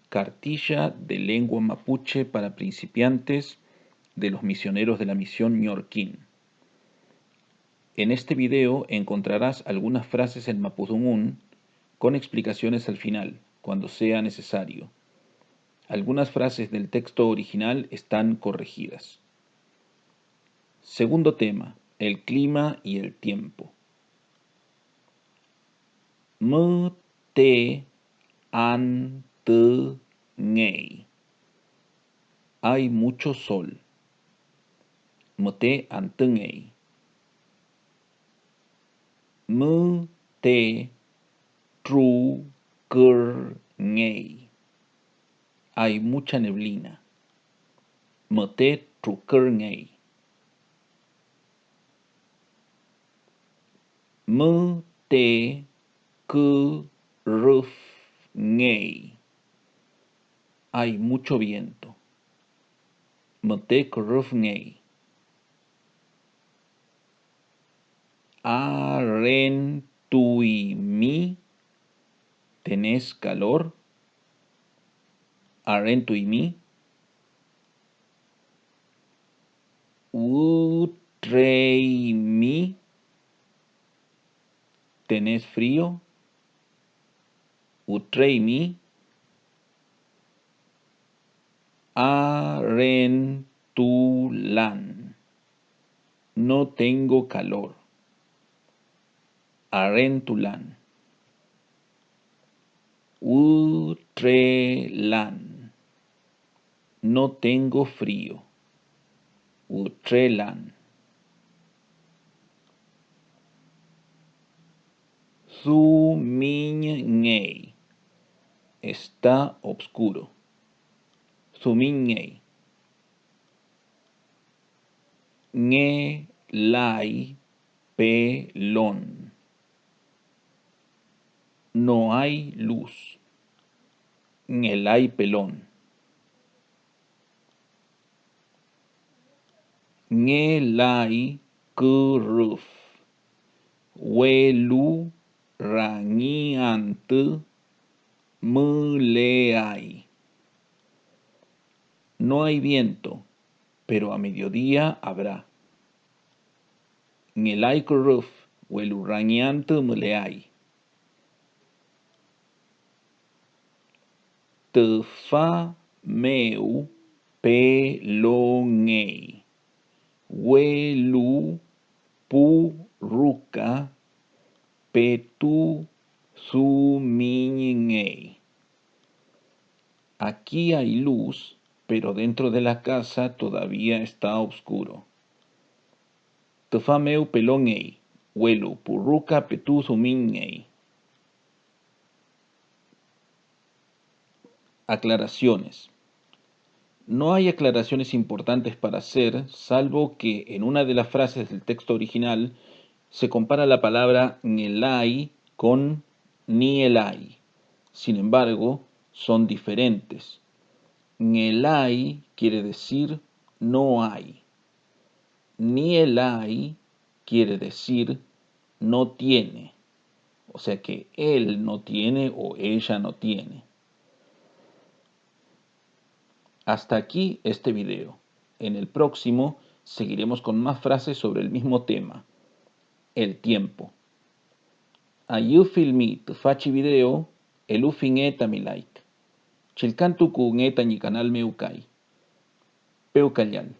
Cartilla de lengua mapuche para principiantes de los misioneros de la misión Ñorquín. En este video encontrarás algunas frases en mapudungún con explicaciones al final, cuando sea necesario. Algunas frases del texto original están corregidas. Segundo tema, el clima y el tiempo. Mte an te ngei. Hay mucho sol. Mte an te ngei. Mte tru ker ngei. Hay mucha neblina. Mte tru ker ngei. Mte ku ruf ngei. Hay mucho viento. Mte ku ruf ngei. Aren tui mi. ¿Tenés calor? Aren tui mi. Utrei mi. ¿Tenés frío? Utrei mi. Aren tu lan. No tengo calor. Aren tu lan. Utre lan. No tengo frío. Utre lan. Su ngei. Está oscuro. Su ngei. Nge lai pelón. No hay luz. Nge lai pelón. Nge lai kuruf. Welu rangiante muleai. No hay viento, pero a mediodía habrá. Ngelai kuruf welu rangiante muleai. Tefa meu pelongei. Welu puruka petu sumiñei. Aquí hay luz, pero dentro de la casa todavía está oscuro. Tefa meu pelongei. Welu puruka petu sumiñei. Aclaraciones. No hay aclaraciones importantes para hacer, salvo que en una de las frases del texto original se compara la palabra ngelai con nielai. Sin embargo, son diferentes. Ngelai quiere decir no hay. Nielai quiere decir no tiene. O sea que él no tiene o ella no tiene. Hasta aquí este video. En el próximo seguiremos con más frases sobre el mismo tema, el tiempo. Ayu filmi tu fachi video, elu fineta mi like. Chilcantu ku ngeta ni canal meu kai. Peu callal.